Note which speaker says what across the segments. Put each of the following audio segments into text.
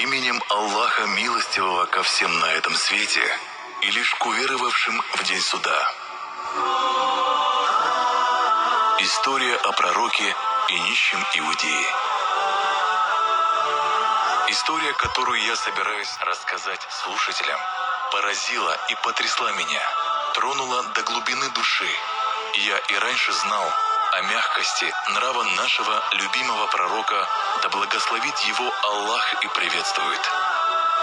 Speaker 1: Именем Аллаха Милостивого ко всем на этом свете и лишь к уверовавшим в день суда. История о пророке и нищем иудее. История, которую я собираюсь рассказать слушателям, поразила и потрясла меня, тронула до глубины души. Я и раньше знал о мягкости нрава нашего любимого пророка, да благословит его Аллах и приветствует.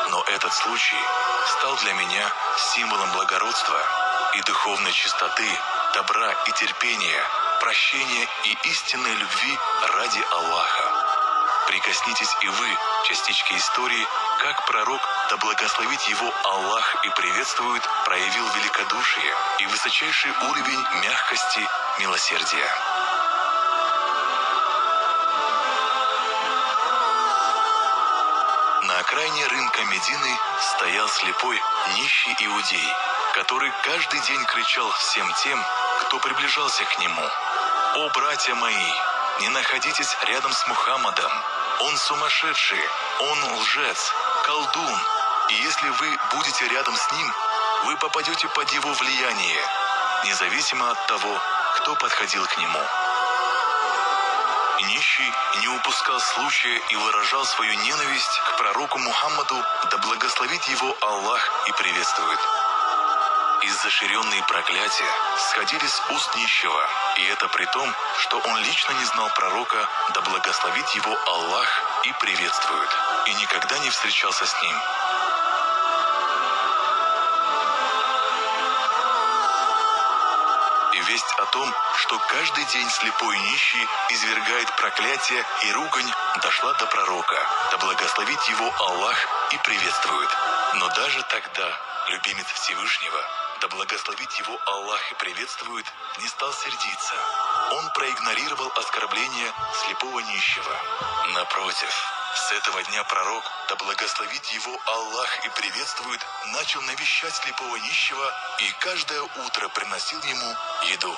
Speaker 1: Но этот случай стал для меня символом благородства и духовной чистоты, добра и терпения, прощения и истинной любви ради Аллаха. Прикоснитесь и вы частички истории, как пророк, да благословит его Аллах и приветствует, проявил великодушие и высочайший уровень мягкости, милосердия. На окраине рынка Медины стоял слепой, нищий иудей, который каждый день кричал всем тем, кто приближался к нему: «О, братья мои, не находитесь рядом с Мухаммадом! Он сумасшедший, он лжец, колдун, и если вы будете рядом с ним, вы попадете под его влияние, независимо от того, кто подходил к нему». Нищий не упускал случая и выражал свою ненависть к пророку Мухаммаду, да благословит его Аллах и приветствует. Изощренные проклятия сходили с уст нищего, и это при том, что он лично не знал пророка, да благословит его Аллах и приветствует, и никогда не встречался с ним. И весть о том, что каждый день слепой нищий извергает проклятие и ругань, дошла до пророка, да благословит его Аллах и приветствует. Но даже тогда любимец Всевышнего, да благословит его Аллах и приветствует, не стал сердиться. Он проигнорировал оскорбление слепого нищего. Напротив, с этого дня пророк, да благословит его Аллах и приветствует, начал навещать слепого нищего и каждое утро приносил ему еду.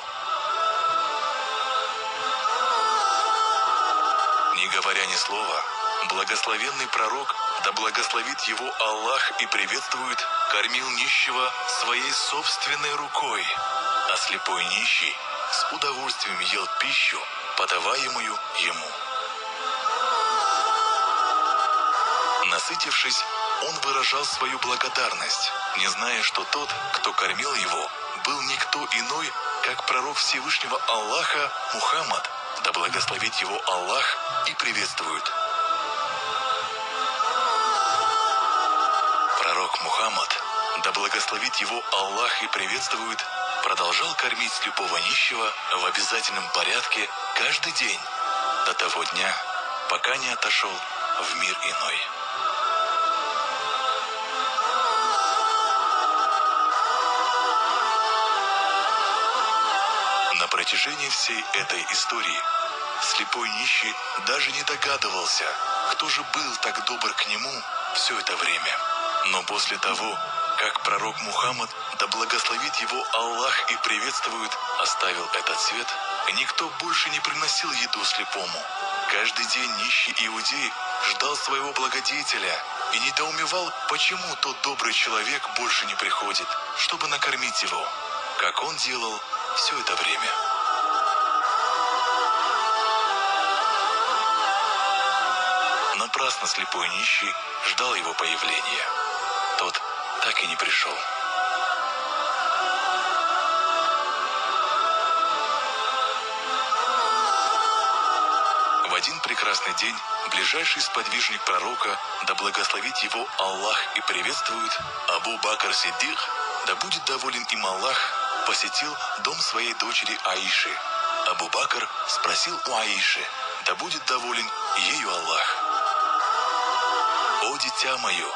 Speaker 1: Не говоря ни слова, благословенный пророк, да благословит его Аллах и приветствует, кормил нищего своей собственной рукой, а слепой нищий с удовольствием ел пищу, подаваемую ему. Насытившись, он выражал свою благодарность, не зная, что тот, кто кормил его, был никто иной, как пророк Всевышнего Аллаха Мухаммад, да благословит его Аллах и приветствует. Пророк Мухаммад, да благословит его Аллах и приветствует, продолжал кормить слепого нищего в обязательном порядке каждый день, до того дня, пока не отошел в мир иной. На протяжении всей этой истории слепой нищий даже не догадывался, кто же был так добр к нему все это время. Но после того, как пророк Мухаммад, да благословит его Аллах и приветствует, оставил этот свет, никто больше не приносил еду слепому. Каждый день нищий иудей ждал своего благодетеля и недоумевал, почему тот добрый человек больше не приходит, чтобы накормить его, как он делал все это время. Напрасно слепой нищий ждал его появления. Тот так и не пришел. В один прекрасный день ближайший сподвижник пророка, да благословит его Аллах и приветствует, Абу Бакр Сиддик, да будет доволен им Аллах, посетил дом своей дочери Аиши. Абу Бакр спросил у Аиши, да будет доволен ею Аллах: «О, дитя мое,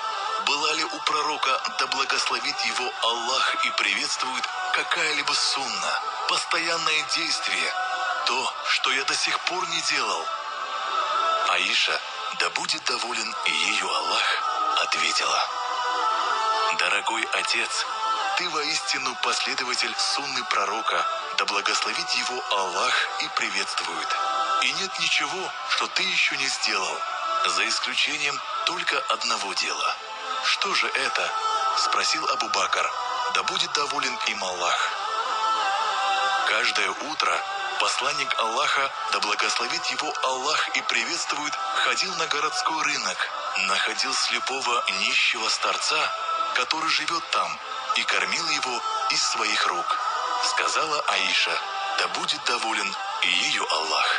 Speaker 1: была ли у пророка, да благословит его Аллах и приветствует, какая-либо сунна, постоянное действие, то, что я до сих пор не делал?» Аиша, да будет доволен ею Аллах, ответила: «Дорогой отец, ты воистину последователь сунны пророка, да благословит его Аллах и приветствует. И нет ничего, что ты еще не сделал, за исключением только одного дела. «Что же это?» – спросил Абу Бакр. «Да будет доволен им Аллах». Каждое утро посланник Аллаха, да благословит его Аллах и приветствует, ходил на городской рынок, находил слепого нищего старца, который живет там, и кормил его из своих рук. Сказала Аиша: «Да будет доволен и ею Аллах».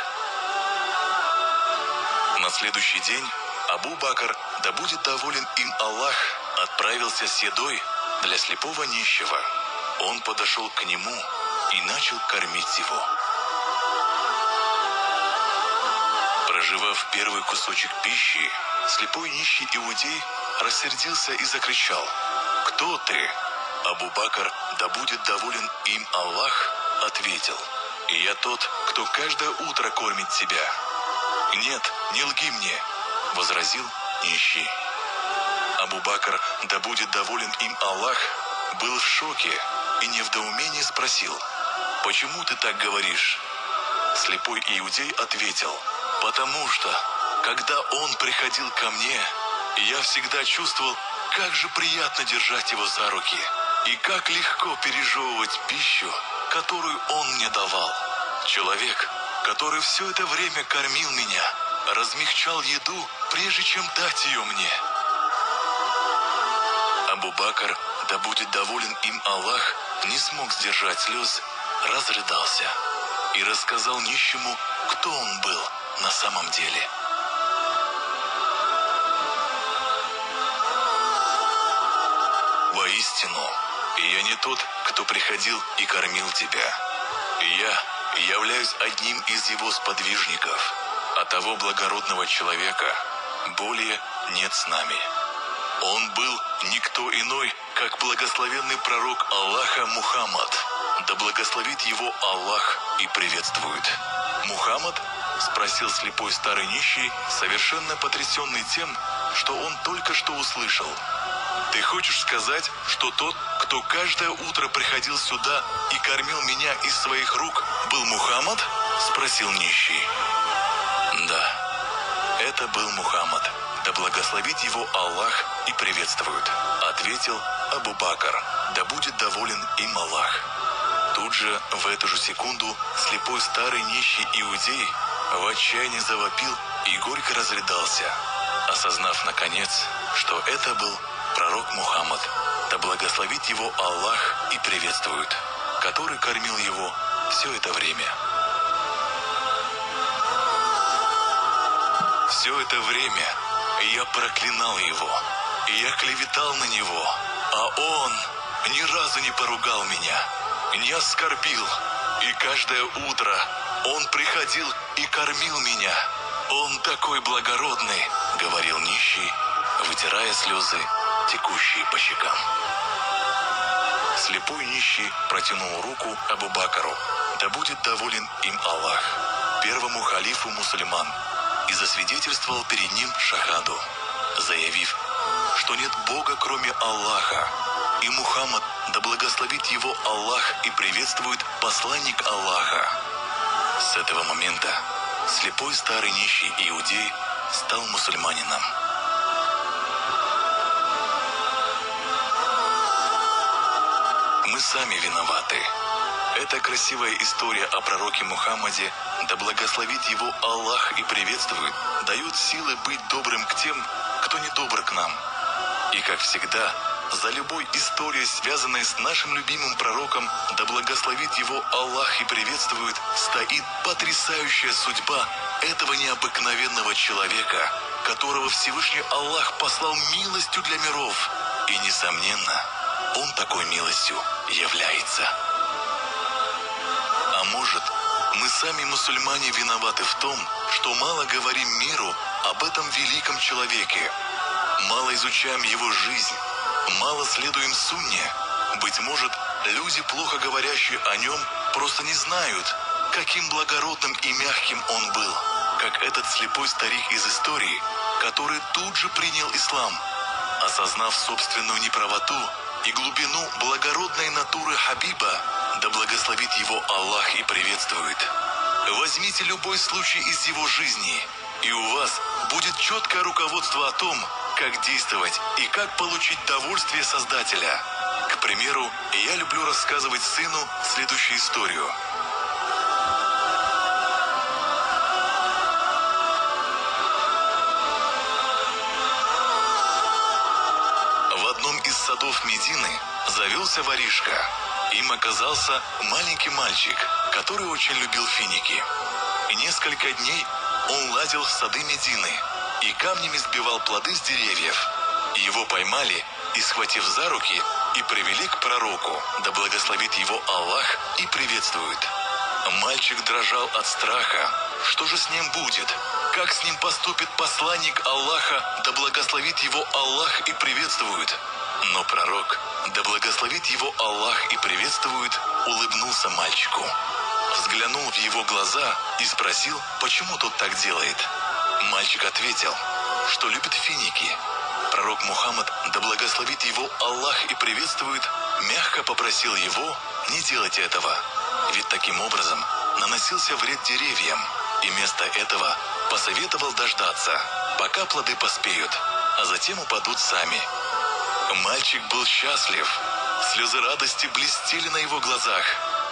Speaker 1: На следующий день Абу Бакр, да будет доволен им Аллах, отправился с едой для слепого нищего. Он подошел к нему и начал кормить его. Проживав первый кусочек пищи, слепой нищий иудей рассердился и закричал: «Кто ты?» Абу Бакр, да будет доволен им Аллах, ответил: «Я тот, кто каждое утро кормит тебя». «Нет, не лги мне», — возразил нищий. Абу Бакр, да будет доволен им Аллах, был в шоке и не в недоумении спросил: «Почему ты так говоришь?» Слепой иудей ответил: «Потому что, когда он приходил ко мне, я всегда чувствовал, как же приятно держать его за руки, и как легко пережевывать пищу, которую он мне давал. Человек, который все это время кормил меня, размягчал еду, прежде чем дать ее мне». Абу Бакр, да будет доволен им Аллах, не смог сдержать слез, разрыдался и рассказал нищему, кто он был на самом деле. «Воистину, я не тот, кто приходил и кормил тебя. Я являюсь одним из его сподвижников, а того благородного человека более нет с нами. Он был никто иной, как благословенный пророк Аллаха Мухаммад, да благословит его Аллах и приветствует». «Мухаммад?» – спросил слепой старый нищий, совершенно потрясенный тем, что он только что услышал. «Ты хочешь сказать, что тот, кто каждое утро приходил сюда и кормил меня из своих рук, был Мухаммад?» – спросил нищий. «Да, это был Мухаммад, да благословит его Аллах и приветствует», – ответил Абу Бакр, да будет доволен им Аллах. Тут же, в эту же секунду, слепой старый нищий иудей в отчаянии завопил и горько разрыдался, осознав наконец, что это был пророк Мухаммад, да благословит его Аллах и приветствует, который кормил его все это время. Все это время я проклинал его, и я клеветал на него, а он ни разу не поругал меня, не оскорбил, и каждое утро он приходил и кормил меня. Он такой благородный, — говорил нищий, вытирая слезы, текущие по щекам. Слепой нищий протянул руку Абу Бакру, да будет доволен им Аллах, первому халифу мусульман, и засвидетельствовал перед ним шахаду, заявив, что нет Бога, кроме Аллаха, и Мухаммад, да благословит его Аллах и приветствует посланник Аллаха. С этого момента слепой старый нищий иудей стал мусульманином. Мы сами виноваты. Эта красивая история о пророке Мухаммаде, да благословит его Аллах и приветствует, дает силы быть добрым к тем, кто не добр к нам. И как всегда, за любой историей, связанной с нашим любимым пророком, да благословит его Аллах и приветствует, стоит потрясающая судьба этого необыкновенного человека, которого Всевышний Аллах послал милостью для миров. И, несомненно, он такой милостью является. А может, мы сами, мусульмане, виноваты в том, что мало говорим миру об этом великом человеке, мало изучаем его жизнь, мало следуем сунне. Быть может, люди, плохо говорящие о нем, просто не знают, каким благородным и мягким он был, как этот слепой старик из истории, который тут же принял ислам, осознав собственную неправоту и глубину благородной натуры Хабиба, да благословит его Аллах и приветствует. Возьмите любой случай из его жизни и у вас будет четкое руководство о том, как действовать и как получить довольствие Создателя. К примеру, я люблю рассказывать сыну следующую историю. В одном из садов Медины завелся воришка. Им оказался маленький мальчик, который очень любил финики. И несколько дней он лазил в сады Медины и камнями сбивал плоды с деревьев. Его поймали и, схватив за руки, и привели к пророку, да благословит его Аллах и приветствует. Мальчик дрожал от страха. Что же с ним будет? Как с ним поступит посланник Аллаха, да благословит его Аллах и приветствует? Но пророк, да благословит его Аллах и приветствует, улыбнулся мальчику. Взглянул в его глаза и спросил, почему тот так делает. Мальчик ответил, что любит финики. Пророк Мухаммад, да благословит его Аллах и приветствует, мягко попросил его не делать этого. Ведь таким образом наносился вред деревьям, и вместо этого посоветовал дождаться, пока плоды поспеют, а затем упадут сами. Мальчик был счастлив. Слезы радости блестели на его глазах.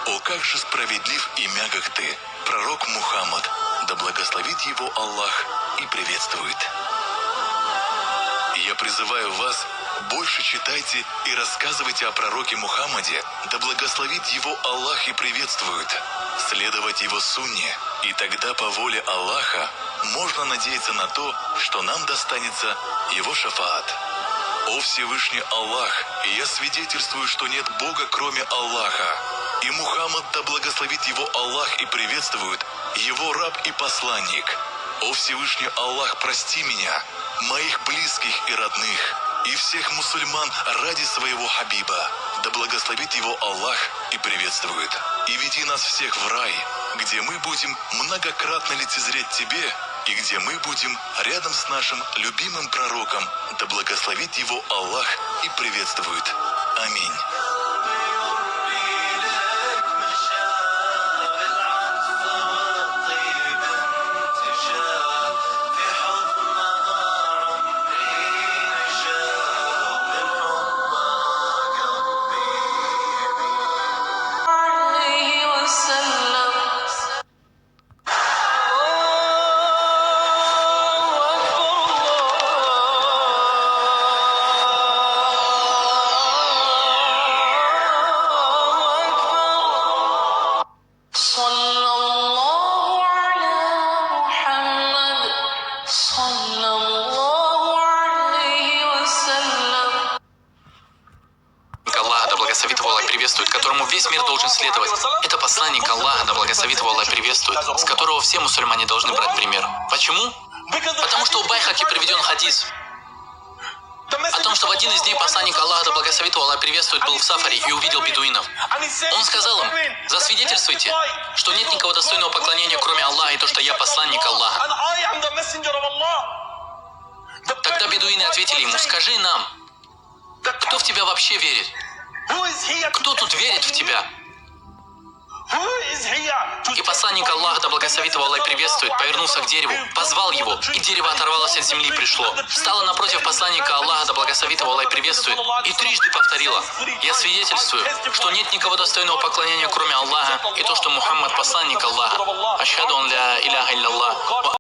Speaker 1: О, как же справедлив и мягок ты, пророк Мухаммад, да благословит его Аллах и приветствует. Я призываю вас, больше читайте и рассказывайте о пророке Мухаммаде, да благословит его Аллах и приветствует. Следовать его сунне, и тогда по воле Аллаха можно надеяться на то, что нам достанется его шафаат. О Всевышний Аллах, и я свидетельствую, что нет Бога, кроме Аллаха. И Мухаммад, да благословит его Аллах и приветствует, его раб и посланник. О Всевышний Аллах, прости меня, моих близких и родных, и всех мусульман ради своего Хабиба, да благословит его Аллах и приветствует. И веди нас всех в рай, где мы будем многократно лицезреть Тебе, и где мы будем рядом с нашим любимым пророком, да благословит его Аллах и приветствует. Аминь.
Speaker 2: благословит его Аллах приветствует, которому весь мир должен следовать. Это посланник Аллаха, да благословит его Аллах приветствует, с которого все мусульмане должны брать пример. Почему? Потому что у Байхаки приведен хадис о том, что в один из дней посланник Аллаха, да благословит его Аллах приветствует, был в сафаре и увидел бедуинов. Он сказал им: засвидетельствуйте, что нет никого достойного поклонения, кроме Аллаха, и то, что я посланник Аллаха. Тогда бедуины ответили ему: скажи нам, кто в тебя вообще верит? Кто тут верит в тебя? И посланник Аллаха, да благословит его Аллах приветствует, повернулся к дереву, позвал его, и дерево оторвалось от земли и пришло. Встало напротив посланника Аллаха, да благословит его Аллах приветствует, и трижды повторила: я свидетельствую, что нет никого достойного поклонения, кроме Аллаха, и то, что Мухаммад посланник Аллаха. Ашхаду ан ля иляха илляллах.